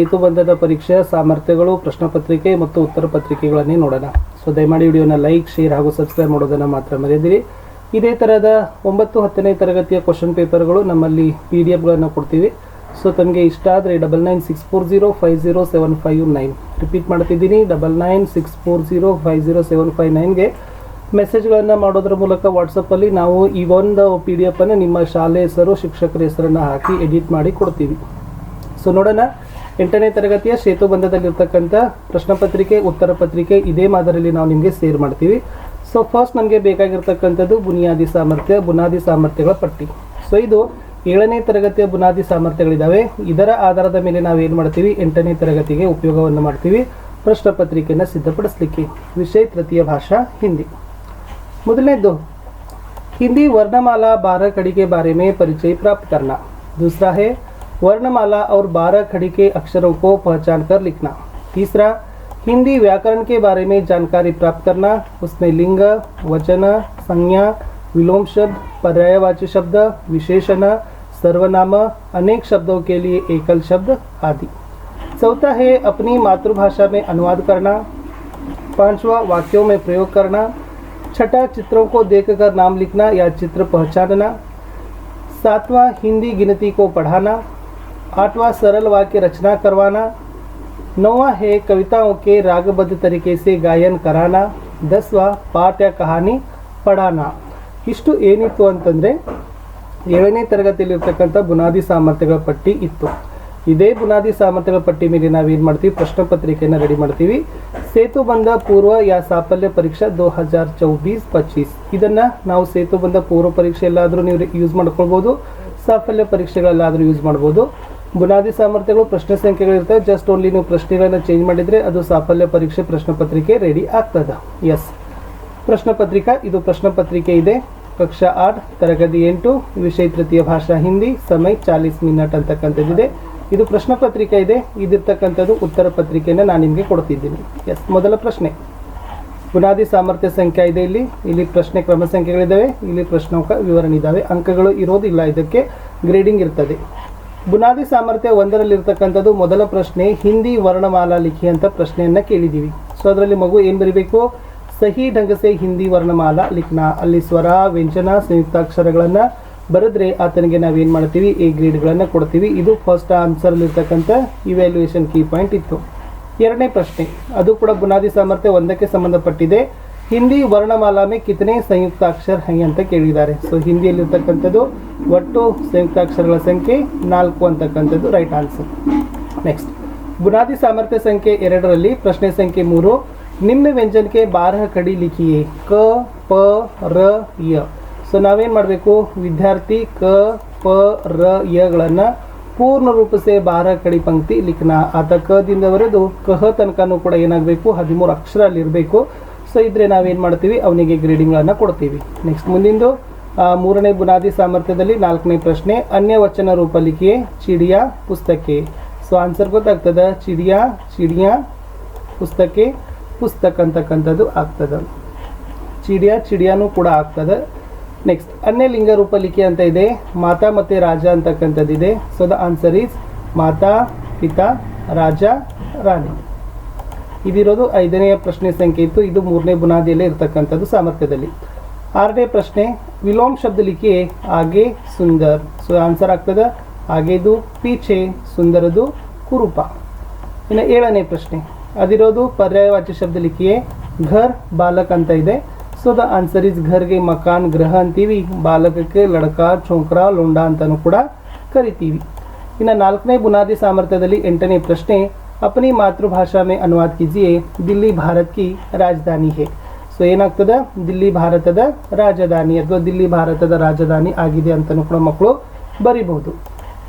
ಸೇತುಬಂಧದ ಪರೀಕ್ಷೆಯ ಸಾಮರ್ಥ್ಯಗಳು, ಪ್ರಶ್ನೆ ಪತ್ರಿಕೆ ಮತ್ತು ಉತ್ತರ ಪತ್ರಿಕೆಗಳನ್ನೇ ನೋಡೋಣ. ಸೊ ದಯಮಾಡಿ ವಿಡಿಯೋನ ಲೈಕ್, ಶೇರ್ ಹಾಗೂ ಸಬ್ಸ್ಕ್ರೈಬ್ ಮಾಡೋದನ್ನು ಮಾತ್ರ ಮರೆಯದಿರಿ. ಇದೇ ಥರದ 9, 10ನೇ ತರಗತಿಯ ಕ್ವಶನ್ ಪೇಪರ್ಗಳು ನಮ್ಮಲ್ಲಿ PDF ಕೊಡ್ತೀವಿ. ಸೊ ತಮಗೆ ಇಷ್ಟ ಆದರೆ 9964050759 ರಿಪೀಟ್ ಮಾಡ್ತಿದ್ದೀನಿ. 9964050759ಗೆ ಮೆಸೇಜ್ಗಳನ್ನು ಮಾಡೋದ್ರ ಮೂಲಕ ವಾಟ್ಸಪ್ಪಲ್ಲಿ ನಾವು ಈ ಒಂದು PDF ಅನ್ನು ನಿಮ್ಮ ಶಾಲೆ ಹೆಸರು, ಶಿಕ್ಷಕರ ಹೆಸರನ್ನು ಹಾಕಿ ಎಡಿಟ್ ಮಾಡಿ ಕೊಡ್ತೀವಿ. ಸೊ ನೋಡೋಣ, 8ನೇ ತರಗತಿಯ ಸೇತುಬಂಧದಲ್ಲಿರ್ತಕ್ಕಂಥ ಪ್ರಶ್ನೆ ಪತ್ರಿಕೆ, ಉತ್ತರ ಪತ್ರಿಕೆ ಇದೇ ಮಾದರಿಯಲ್ಲಿ ನಾವು ನಿಮಗೆ ಶೇರ್ ಮಾಡ್ತೀವಿ. ಸೊ ಫಸ್ಟ್ ನಮಗೆ ಬೇಕಾಗಿರ್ತಕ್ಕಂಥದ್ದು ಬುನಿಯಾದಿ ಸಾಮರ್ಥ್ಯಗಳ ಪಟ್ಟಿ. ಸೊ ಇದು 7ನೇ ತರಗತಿಯ ಬುನಾದಿ ಸಾಮರ್ಥ್ಯಗಳಿದ್ದಾವೆ. ಇದರ ಆಧಾರದ ಮೇಲೆ ನಾವು ಏನು ಮಾಡ್ತೀವಿ, 8ನೇ ತರಗತಿಗೆ ಉಪಯೋಗವನ್ನು ಮಾಡ್ತೀವಿ ಪ್ರಶ್ನೆ ಪತ್ರಿಕೆಯನ್ನು ಸಿದ್ಧಪಡಿಸಲಿಕ್ಕೆ. ವಿಷಯ ತೃತೀಯ ಭಾಷಾ ಹಿಂದಿ. ಮೊದಲನೇದು हिंदी वर्णमाला 12 खड़ी के बारे में परिचय प्राप्त करना. दूसरा है वर्णमाला और 12 खड़ी के अक्षरों को पहचान कर लिखना. तीसरा हिंदी व्याकरण के बारे में जानकारी प्राप्त करना. उसमें लिंग, वचन, संज्ञा, विलोम शब्द, पर्यायवाची शब्द, विशेषण, सर्वनाम, अनेक शब्दों के लिए एकल शब्द आदि. चौथा है अपनी मातृभाषा में अनुवाद करना. पांचवा वाक्यों में प्रयोग करना. छठा चित्रों को देखकर नाम लिखना या चित्र पहचानना. सातवां हिंदी गिनती को पढ़ाना. आठवां सरल वाक्य रचना करवाना. नौवां है कविताओं के रागबद्ध तरीके से गायन कराना. 10वां पाठ या कहानी पढ़ाना. ಇಷ್ಟು ಏನಿತ್ತು ಅಂತಂದರೆ 7ನೇ ತರಗತಿಯಲ್ಲಿರ್ತಕ್ಕಂಥ ಬುನಾದಿ ಸಾಮರ್ಥ್ಯಗಳ ಪಟ್ಟಿ ಇತ್ತು. ಇದೇ ಬುನಾದಿ ಸಾಮರ್ಥ್ಯಗಳ ಪಟ್ಟಿ ಮೇಲೆ ನಾವೇನು ಮಾಡ್ತೀವಿ, ಪ್ರಶ್ನೆ ಪತ್ರಿಕೆಯನ್ನು ರೆಡಿ ಮಾಡ್ತೀವಿ. ಸೇತುಬಂಧ ಪೂರ್ವ ಯಾ ಸಾಫಲ್ಯ ಪರೀಕ್ಷಾ 2024-25 ಇದನ್ನು ನಾವು ಸೇತುಬಂಧ ಪೂರ್ವ ಪರೀಕ್ಷೆಯಲ್ಲಾದರೂ ನೀವು ಯೂಸ್ ಮಾಡ್ಕೊಳ್ಬೋದು, ಸಾಫಲ್ಯ ಪರೀಕ್ಷೆಗಳಲ್ಲಾದರೂ ಯೂಸ್ ಮಾಡ್ಬೋದು. ಬುನಾದಿ ಸಾಮರ್ಥ್ಯಗಳು ಪ್ರಶ್ನೆ ಸಂಖ್ಯೆಗಳಿರ್ತವೆ. ಜಸ್ಟ್ ಓನ್ಲಿ ನೀವು ಪ್ರಶ್ನೆಗಳನ್ನು ಚೇಂಜ್ ಮಾಡಿದರೆ ಅದು ಸಾಫಲ್ಯ ಪರೀಕ್ಷೆ ಪ್ರಶ್ನೆ ಪತ್ರಿಕೆ ರೆಡಿ ಆಗ್ತದೆ. ಎಸ್, ಪ್ರಶ್ನೆ ಪತ್ರಿಕಾ ಇದು ಪ್ರಶ್ನೆ ಪತ್ರಿಕೆ ಇದೆ. ಕಕ್ಷಾ 8 ತರಗತಿ 8 ವಿಷಯ ತೃತೀಯ ಭಾಷಾ ಹಿಂದಿ, ಸಮಯ 40 ಮಿನಿಟ್ ಅಂತಕ್ಕಂಥದ್ದಿದೆ. ಇದು ಪ್ರಶ್ನೆ ಪತ್ರಿಕೆ ಇದೆ. ಇದಿರ್ತಕ್ಕಂಥದ್ದು ಉತ್ತರ ಪತ್ರಿಕೆಯನ್ನು ನಾನು ನಿಮಗೆ ಕೊಡ್ತಿದ್ದೀನಿ. ಎಸ್, ಮೊದಲ ಪ್ರಶ್ನೆ ಬುನಾದಿ ಸಾಮರ್ಥ್ಯ ಸಂಖ್ಯೆ ಇದೆ. ಇಲ್ಲಿ ಪ್ರಶ್ನೆ ಕ್ರಮ ಸಂಖ್ಯೆಗಳಿದ್ದಾವೆ, ಇಲ್ಲಿ ಪ್ರಶ್ನೋಕ ವಿವರಣೆ ಇದ್ದಾವೆ. ಅಂಕಗಳು ಇರೋದಿಲ್ಲ, ಇದಕ್ಕೆ ಗ್ರೇಡಿಂಗ್ ಇರ್ತದೆ. ಬುನಾದಿ ಸಾಮರ್ಥ್ಯ 1ರಲ್ಲಿರ್ತಕ್ಕಂಥದ್ದು ಮೊದಲ ಪ್ರಶ್ನೆ ಹಿಂದಿ ವರ್ಣಮಾಲಾ ಲಿಖಿ ಅಂತ ಪ್ರಶ್ನೆಯನ್ನು ಕೇಳಿದ್ದೀವಿ. ಸೊ ಅದರಲ್ಲಿ ಮಗು ಏನು ಬರೀಬೇಕು, ಸಹಿ ಢಂಗ ಸೆ ಹಿಂದಿ ವರ್ಣಮಾಲಾ ಲಿಖನಾ. ಅಲ್ಲಿ ಸ್ವರ, ವ್ಯಂಜನ, ಸಂಯುಕ್ತಾಕ್ಷರಗಳನ್ನು ಬರೆದ್ರೆ ಆತನಿಗೆ ನಾವೇನು ಮಾಡ್ತೀವಿ, ಎ ಗ್ರೇಡ್ಗಳನ್ನು ಕೊಡ್ತೀವಿ. ಇದು ಫಸ್ಟ್ ಆನ್ಸರ್ಲಿರ್ತಕ್ಕಂಥ ಇವ್ಯಾಲ್ಯೂಯೇಷನ್ ಕೀ ಪಾಯಿಂಟ್ ಇತ್ತು. ಎರಡನೇ ಪ್ರಶ್ನೆ ಅದು ಕೂಡ ಬುನಾದಿ ಸಾಮರ್ಥ್ಯ 1ಕ್ಕೆ ಸಂಬಂಧಪಟ್ಟಿದೆ. ಹಿಂದಿ ವರ್ಣಮಾಲಾ ಮೇ ಕಿತನೆ ಸಂಯುಕ್ತಾಕ್ಷರ ಹೈ ಅಂತ ಕೇಳಿದ್ದಾರೆ. ಸೊ ಹಿಂದಿಯಲ್ಲಿರ್ತಕ್ಕಂಥದ್ದು ಒಟ್ಟು ಸಂಯುಕ್ತಾಕ್ಷರಗಳ ಸಂಖ್ಯೆ 4 ಅಂತಕ್ಕಂಥದ್ದು ರೈಟ್ ಆನ್ಸರ್. ನೆಕ್ಸ್ಟ್ ಬುನಾದಿ ಸಾಮರ್ಥ್ಯ ಸಂಖ್ಯೆ 2ರಲ್ಲಿ ಪ್ರಶ್ನೆ ಸಂಖ್ಯೆ 3 ನಿಮ್ನ ವ್ಯಂಜನಕ್ಕೆ 12 ಕಡಿ ಲಿಖಿಯೇ. ಕ, ಪ, ರ, ಯ. ಸೊ ನಾವೇನು ಮಾಡಬೇಕು, ವಿದ್ಯಾರ್ಥಿ ಕ, ಪ, ರ, ಯಗಳನ್ನು ಪೂರ್ಣ ರೂಪಸೆ 12 ಕಡಿ ಪಂಕ್ತಿ ಲಿಖನ. ಆತ ಕದಿಂದ ಬರೆದು ಕಹ ತನಕನೂ ಕೂಡ ಏನಾಗಬೇಕು, 13 ಅಕ್ಷರ ಅಲ್ಲಿರಬೇಕು. ಸೊ ಇದ್ರೆ ನಾವೇನು ಮಾಡ್ತೀವಿ, ಅವನಿಗೆ ಗ್ರೇಡಿಂಗ್ಗಳನ್ನು ಕೊಡ್ತೀವಿ. ನೆಕ್ಸ್ಟ್ ಮುಂದಿಂದು 3ನೇ ಬುನಾದಿ ಸಾಮರ್ಥ್ಯದಲ್ಲಿ 4ನೇ ಪ್ರಶ್ನೆ ಅನ್ಯ ವಚನ ರೂಪ ಲಿಖಿಯೇ. ಚಿಡಿಯಾ, ಪುಸ್ತಕೆ. ಸೊ ಆನ್ಸರ್ ಗೊತ್ತಾಗ್ತದೆ, ಚಿಡಿಯಾ, ಚಿಡಿಯಾ, ಪುಸ್ತಕೆ, ಪುಸ್ತಕ ಅಂತಕ್ಕಂಥದ್ದು ಆಗ್ತದೆ. ಚಿಡಿಯಾ, ಚಿಡಿಯಾನೂ ಕೂಡ ಆಗ್ತದೆ. ನೆಕ್ಸ್ಟ್ ಅನ್ಯ ಲಿಂಗ ರೂಪ ಲಿಖಿ ಅಂತ ಇದೆ. ಮಾತಾ ಮತ್ತು ರಾಜ ಅಂತಕ್ಕಂಥದ್ದಿದೆ. ಸೊ ದ ಆನ್ಸರ್ ಈಸ್ ಮಾತಾ, ಪಿತಾ, ರಾಜ, ರಾಣಿ. ಇದಿರೋದು 5ನೇ ಪ್ರಶ್ನೆ ಸಂಖ್ಯೆ ಇತ್ತು. ಇದು 3ನೇ ಬುನಾದಿಯಲ್ಲೇ ಇರ್ತಕ್ಕಂಥದ್ದು ಸಾಮರ್ಥ್ಯದಲ್ಲಿ. 6ನೇ ಪ್ರಶ್ನೆ ವಿಲೋಮ್ ಶಬ್ದ ಲಿಖಿ ಆಗೆ ಸುಂದರ್. ಸೊ ಆನ್ಸರ್ ಆಗ್ತದೆ ಆಗೇದು ಪೀಛೆ, ಸುಂದರದು ಕುರುಪ. ಇನ್ನು 7ನೇ ಪ್ರಶ್ನೆ ಅದಿರೋದು ಪರ್ಯಾಯವಾಚಿ ಶಬ್ದ ಲಿಖಿಯೇ. ಘರ್, ಬಾಲಕ್ ಅಂತ ಇದೆ. So the answer is ಘರ್ಗೆ Makaan, ಗೃಹ ಅಂತೀವಿ. ಬಾಲಕಕ್ಕೆ ಲಡಕ, ಚೋಂಕ್ರ, ಲೋಂಡ ಅಂತಲೂ ಕೂಡ ಕರಿತೀವಿ. ಇನ್ನು 4ನೇ ಬುನಾದಿ ಸಾಮರ್ಥ್ಯದಲ್ಲಿ 8ನೇ ಪ್ರಶ್ನೆ अपनी मातृभाषा में अनुवाद कीजिए. दिल्ली भारत की राजधानी है. ಸೊ ಏನಾಗ್ತದೆ, ದಿಲ್ಲಿ ಭಾರತದ ರಾಜಧಾನಿ ಅಥವಾ ದಿಲ್ಲಿ ಭಾರತದ ರಾಜಧಾನಿ ಆಗಿದೆ ಅಂತಲೂ ಕೂಡ ಮಕ್ಕಳು ಬರಿಬಹುದು.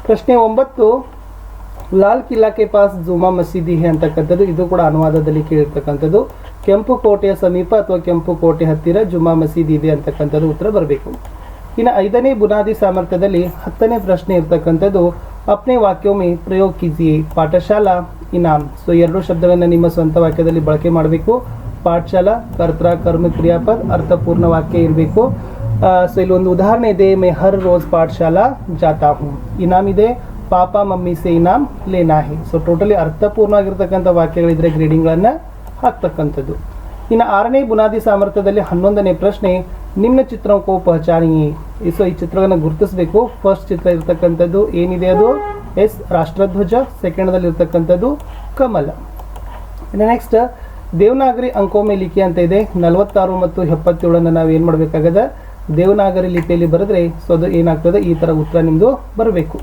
ಪ್ರಶ್ನೆ 9 ಲಾಲ್ ಕಿಲ್ಲಾ ಕೆ ಪಾಸ್ ಜುಮಾ ಮಸೀದಿ ಹೇ ಅಂತಕ್ಕಂಥದ್ದು. ಇದು ಕೂಡ ಅನುವಾದದಲ್ಲಿ ಕೇಳಿರ್ತಕ್ಕಂಥದ್ದು. ಕೆಂಪು ಕೋಟೆಯ ಸಮೀಪ ಅಥವಾ ಕೆಂಪು ಕೋಟೆ ಹತ್ತಿರ ಜುಮಾ ಮಸೀದಿ ಇದೆ ಅಂತಕ್ಕಂಥದ್ದು ಉತ್ತರ ಬರಬೇಕು. ಇನ್ನು 5ನೇ ಬುನಾದಿ ಸಾಮರ್ಥ್ಯದಲ್ಲಿ 10ನೇ ಪ್ರಶ್ನೆ ಇರ್ತಕ್ಕಂಥದ್ದು ಅಪ್ನೆ ವಾಕ್ಯೋಮೆ ಪ್ರಯೋಗ ಕೀಜಿಯೇ. ಪಾಠಶಾಲಾ, ಇನಾಮ್. ಸೊ 2 ಶಬ್ದಗಳನ್ನು ನಿಮ್ಮ ಸ್ವಂತ ವಾಕ್ಯದಲ್ಲಿ ಬಳಕೆ ಮಾಡಬೇಕು. ಪಾಠಶಾಲಾ ಕರ್ತ, ಕರ್ಮ, ಕ್ರಿಯಾಪದ, ಅರ್ಥಪೂರ್ಣ ವಾಕ್ಯ ಇರಬೇಕು. ಸೊ ಇಲ್ಲಿ ಒಂದು ಉದಾಹರಣೆ ಇದೆ, ಮೇ ಹರ್ ರೋಜ್ ಪಾಠಶಾಲಾ ಜಾತಾ ಹೂಂ. ಇನಾಮ್ ಇದೆ ಪಾಪ ಮಮ್ಮಿ ಸೆ ಇನಾಮ್ ಲೇನಾ ಹೇ. So totally ಅರ್ಥಪೂರ್ಣವಾಗಿರ್ತಕ್ಕಂಥ ವಾಕ್ಯಗಳಿದ್ರೆ ಗ್ರೇಡಿಂಗ್ಗಳನ್ನು ಹಾಕ್ತಕ್ಕಂಥದ್ದು. ಇನ್ನು 6ನೇ ಬುನಾದಿ ಸಾಮರ್ಥ್ಯದಲ್ಲಿ 11ನೇ ಪ್ರಶ್ನೆ, ನಿಮ್ನ ಚಿತ್ರಕ್ಕೂ ಪಹಚಾನಿಯೇ. ಸೊ ಈ ಚಿತ್ರವನ್ನು ಗುರುತಿಸಬೇಕು. ಫಸ್ಟ್ ಚಿತ್ರ ಇರ್ತಕ್ಕಂಥದ್ದು ಏನಿದೆ ಅದು ಎಸ್ ರಾಷ್ಟ್ರಧ್ವಜ, ಸೆಕೆಂಡ್ದಲ್ಲಿ ಇರ್ತಕ್ಕಂಥದ್ದು ಕಮಲ. ಇನ್ನು ನೆಕ್ಸ್ಟ್ ದೇವನಾಗರಿ ಅಂಕೋಮೆ ಲಿಖಿ ಅಂತ ಇದೆ. 46 ಮತ್ತು 77 ನಾವು ಏನು ಮಾಡಬೇಕಾಗದ ದೇವನಾಗರಿ ಲಿಪಿಯಲ್ಲಿ ಬರೆದ್ರೆ ಸೊ ಅದು ಏನಾಗ್ತದೆ, ಈ ಥರ ಉತ್ತರ ನಿಮ್ಮದು ಬರಬೇಕು.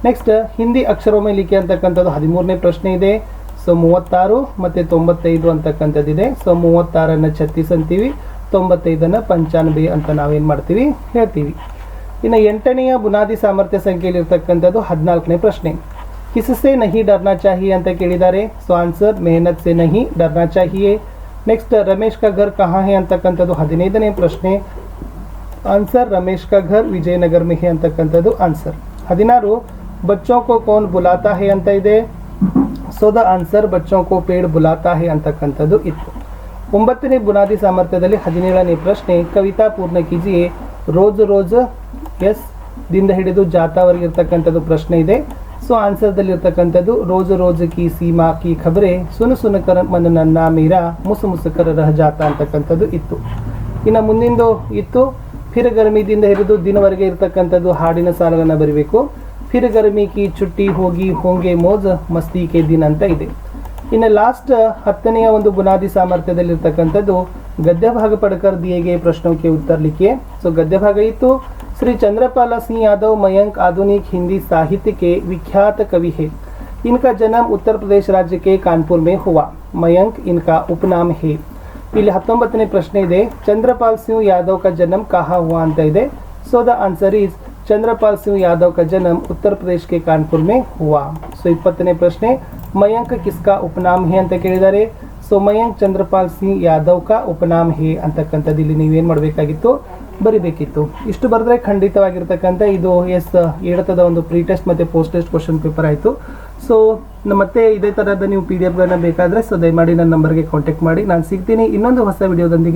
ನೆಕ್ಸ್ಟ್ ಹಿಂದಿ ಅಕ್ಷರೋಮೆ ಲಿಖಿ ಅಂತಕ್ಕಂಥದ್ದು 13ನೇ ಪ್ರಶ್ನೆ ಇದೆ. ಸೊ 36 ಮತ್ತು 95 ಅಂತಕ್ಕಂಥದ್ದಿದೆ. ಸೊ 36 36 ಅಂತೀವಿ, 95 95 ಅಂತ ನಾವೇನು ಮಾಡ್ತೀವಿ ಹೇಳ್ತೀವಿ. ಇನ್ನು 8ನೆಯ ಬುನಾದಿ ಸಾಮರ್ಥ್ಯ ಸಂಖ್ಯೆಯಲ್ಲಿ ಇರ್ತಕ್ಕಂಥದ್ದು 14ನೇ ಪ್ರಶ್ನೆ, ಕಿಸಸೆ ನಹಿ ಡರ್ನಾ ಚಾಹಿಯೆ ಅಂತ ಕೇಳಿದ್ದಾರೆ. ಸೊ ಆನ್ಸರ್ ಮೆಹನತ್ ಸೆ ನಹಿ ಡರ್ನಾ ಚಾಹಿಯೆ. ನೆಕ್ಸ್ಟ್ ರಮೇಶ್ ಕಾ ಘರ್ ಕಹಾ ಹೇ ಅಂತಕ್ಕಂಥದ್ದು 15ನೇ ಪ್ರಶ್ನೆ. ಆನ್ಸರ್ ರಮೇಶ್ ಕಾ ಘರ್ ವಿಜಯನಗರ್ ಮೇ ಹೇ ಅಂತಕ್ಕಂಥದ್ದು ಆನ್ಸರ್. 16 ಬಚ್ಚೋं को कौन बुलाता है ಅಂತ ಇದೆ. ಸೊ ದ ಆನ್ಸರ್ ಬಚ್ಚೋं को पेड़ बुलाता है ಅಂತಕ್ಕಂಥದ್ದು ಇತ್ತು. 9ನೇ ಬುನಾದಿ ಸಾಮರ್ಥ್ಯದಲ್ಲಿ 17ನೇ ಪ್ರಶ್ನೆ, ಕವಿತಾ ಪೂರ್ಣ ಕೀಜಿಯೇ. ರೋಜ್ ರೋಜ್ ಎಸ್ ದಿಂದ ಹಿಡಿದು ಜಾತಾವರೆಗೆ ಇರ್ತಕ್ಕಂಥದ್ದು ಪ್ರಶ್ನೆ ಇದೆ. ಸೊ ಆನ್ಸರ್ದಲ್ಲಿ ಇರ್ತಕ್ಕಂಥದ್ದು ರೋಜ್ ರೋಜ್ ಕಿ ಸೀಮಾ ಕಿ ಖಬರೆ ಸುನು ಸುನಕರ ಮನ ನನ್ನ ಮೀರಾ ಮುಸು ಮುಸುಕರ ರಹ ಜಾತ ಅಂತಕ್ಕಂಥದ್ದು ಇತ್ತು. ಇನ್ನು ಮುಂದಿಂದು ಇತ್ತು ಫಿರ್ ಗರ್ಮಿದಿಂದ ಹಿಡಿದು ದಿನವರೆಗೆ ಇರ್ತಕ್ಕಂಥದ್ದು ಹಾಡಿನ ಸಾಲನ್ನು ಬರೀಬೇಕು. ಫಿರ್ ಗರ್ಮಿ ಕಿ ಚುಟ್ಟಿ ಹೋಗಿ ಹೋಂಗೆ ಮೋಜ್ ಮಸ್ತಿ ಕೆ ದಿನ ಅಂತ ಇದೆ. ಇನ್ನು ಲಾಸ್ಟ್ 10ನೆಯ ಒಂದು ಬುನಾದಿ ಸಾಮರ್ಥ್ಯದಲ್ಲಿರ್ತಕ್ಕಂಥದ್ದು ಗದ್ಯ ಭಾಗ ಪಡ್ಕರ್ ದಿಯೇಗೆ ಪ್ರಶ್ನೋಕ್ಕೆ ಉತ್ತರ ಲಿಖಿಯೇ. ಸೊ ಗದ್ಯ ಭಾಗ ಇತ್ತು. श्री चंद्रपाल सिंह यादव मयंक आधुनिक हिंदी साहित्य के विख्यात कवि है. इनका जन्म उत्तर प्रदेश राज्य के कानपुर में हुआ. मयंक इनका उपनाम है. ಇಲ್ಲಿ 19ನೇ ಪ್ರಶ್ನೆ ಇದೆ, ಚಂದ್ರಪಾಲ್ ಸಿಂಗ್ ಯಾದವ್ का जन्म कहाँ हुआ ಅಂತ ಇದೆ. So the answer is Chandrapal Singh Yadav का जन्म उत्तर प्रदेश के कानपुर में हुआ. ಸೊ 20ನೇ ಪ್ರಶ್ನೆ, मयंक किसका उपनाम है ಅಂತ ಕೇಳಿದ್ದಾರೆ. ಸೊ ಮಯಾಂಕ್ ಚಂದ್ರಪಾಲ್ ಸಿಂಗ್ ಯಾದವ್ ಕಾ ಉಪನಾಮ್ ಹೇ ಅಂತಕ್ಕಂಥದ್ದು ಇಲ್ಲಿ ನೀವೇನು ಮಾಡಬೇಕಾಗಿತ್ತು, ಬರಿಬೇಕಿತ್ತು. ಇಷ್ಟು ಬರೆದ್ರೆ ಖಂಡಿತವಾಗಿರ್ತಕ್ಕಂಥ ಇದು ಎಸ್ ಏಳತದ ಒಂದು ಪ್ರೀ ಟೆಸ್ಟ್ ಮತ್ತು ಪೋಸ್ಟ್ ಟೆಸ್ಟ್ ಕ್ವಶನ್ ಪೇಪರ್ ಆಯಿತು. ಸೊ ಮತ್ತೆ ಇದೇ ಥರದ ನೀವು PDF ಗಳನ್ನ ಬೇಕಾದರೆ ಸೊ ದಯಮಾಡಿ ನನ್ನ ನಂಬರ್ಗೆ ಕಾಂಟ್ಯಾಕ್ಟ್ ಮಾಡಿ. ನಾನು ಸಿಗ್ತೀನಿ ಇನ್ನೊಂದು ಹೊಸ ವಿಡಿಯೋದೊಂದಿಗೆ.